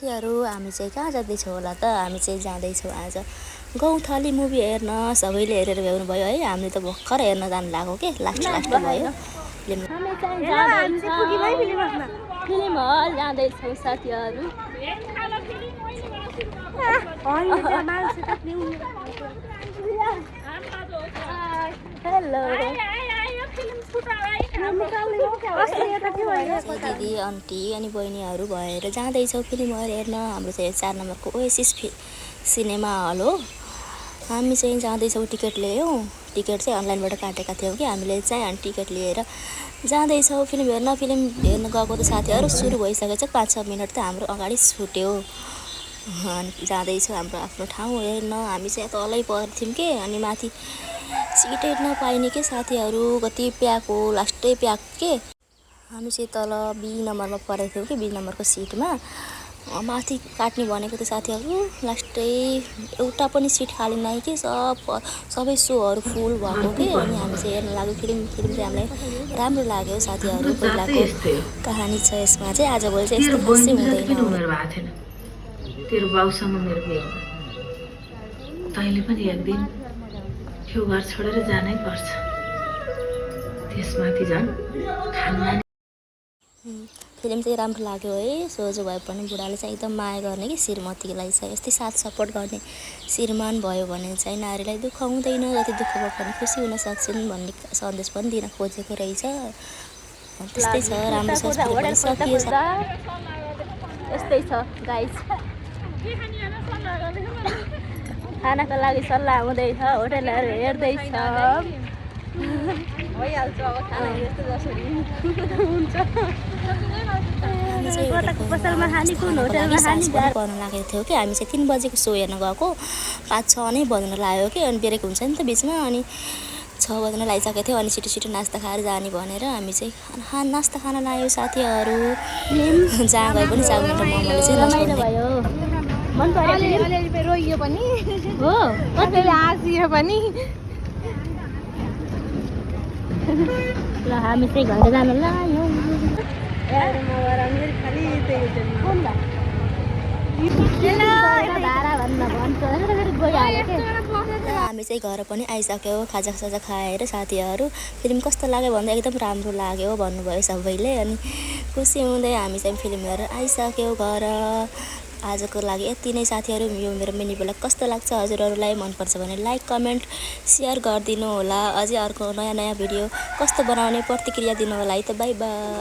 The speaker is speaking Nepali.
साथीहरू हामी चाहिँ कहाँ जाँदैछौँ होला त हामी चाहिँ जाँदैछौँ आज गौथली मुभी हेर्न सबैले हेरेर भ्याउनुभयो है हामीले त भर्खर हेर्न जानु लाग्यो के लास्ट भयो फिल्म हल जाँदैछौँ साथीहरू हेलो दिदी आन्टी अनि बहिनीहरू भएर जाँदैछौँ फिल्महरू हेर्न हाम्रो चाहिँ 4 नम्बरको ओएसिस सिनेमा हल हो हामी चाहिँ जाँदैछौँ टिकट ल्यायौँ टिकट चाहिँ अनलाइनबाट काटेका थियौँ कि हामीले चाहिँ अनि टिकट लिएर जाँदैछौँ फिल्म हेर्न गएको त साथीहरू सुरु भइसकेछ 5-6 मिनट त हाम्रो अगाडि छुट्यो अनि जाँदैछौँ हाम्रो आफ्नो ठाउँ हेर्न हामी चाहिँ तलै पर्थ्यौँ के अनि माथि सिटै नपाइने के साथीहरू कति प्याको लास्टै प्याक के हामी चाहिँ तल बी नम्बरमा परेको थियौँ कि बी नम्बरको सिटमा माथि काट्ने भनेको त साथीहरू लास्टै एउटा पनि सिट खाली नै कि सबै सोहरू फुल भएको के अनि हामी चाहिँ हेर्न लाग्यो फिल्म चाहिँ हामीलाई राम्रो लाग्यो साथीहरू पहिलाको कहानी छ यसमा चाहिँ आजभोलि चाहिँ यस्तो खासै हुँदैन तेरो बाउसँग मेरो बिहे तैँले पनि एक दिन यो घर छोडेर जानै पर्छ त्यसमाथि झन् खानदानी फिल्म चाहिँ राम्रो लाग्यो है सोझो भए पनि बुढाले चाहिँ एकदम माया गर्ने कि श्रीमतीलाई चाहिँ यस्तै साथ सपोर्ट गर्ने श्रीमान भयो भने चाहिँ नारीलाई दुःख हुँदैन जति दुःख भए पनि खुसी हुन सक्छन् भन्ने सन्देश पनि दिन खोजेको रहेछ त्यस्तै छ राम्रो छ यस्तै छ गाइस खानाको लागि सल्लाह हुँदैछ होटलहरू हेर्दैछ भइहाल्छ अब खाना यस्तो जसरी हुन्छ पसलमा खाने कुन होटलमा खाने गर्न लागेको थियो कि हामी चाहिँ 3 बजेको सो हेर्न गएको 5-6 नै बज्न लाग्यो कि अनि ब्रेक हुन्छ नि त बिचमा अनि 6 बज्न लागिसकेको थियो अनि छिटो नास्ता खाएर जाने भनेर हामी चाहिँ नास्ता खान लाग्यो साथीहरू जहाँ गए पनि जानु मम्मीले चाहिँ रमाइलो भयो मन पर्यो रोइयो पनि हो कतिले हाँसियो पनि ल हामी चाहिँ घर जानु लाग्यो हामी चाहिँ घर पनि आइसक्यो खाजा खाएर साथीहरू फिल्म कस्तो लाग्यो भन्दा एकदम राम्रो लाग्यो भन्नुभयो सबैले अनि खुसी हुँदै हामी चाहिँ फिल्म हेरेर आइसक्यो घर आजको लागि यति नै साथीहरू यो मेरो मिनी ब्लग कस्तो लाग्छ हजुरहरूलाई मनपर्छ भने लाइक कमेन्ट सेयर गरिदिनु होला अझै अर्को नयाँ भिडियो कस्तो बनाउने प्रतिक्रिया दिनु होला है त बाई बाई।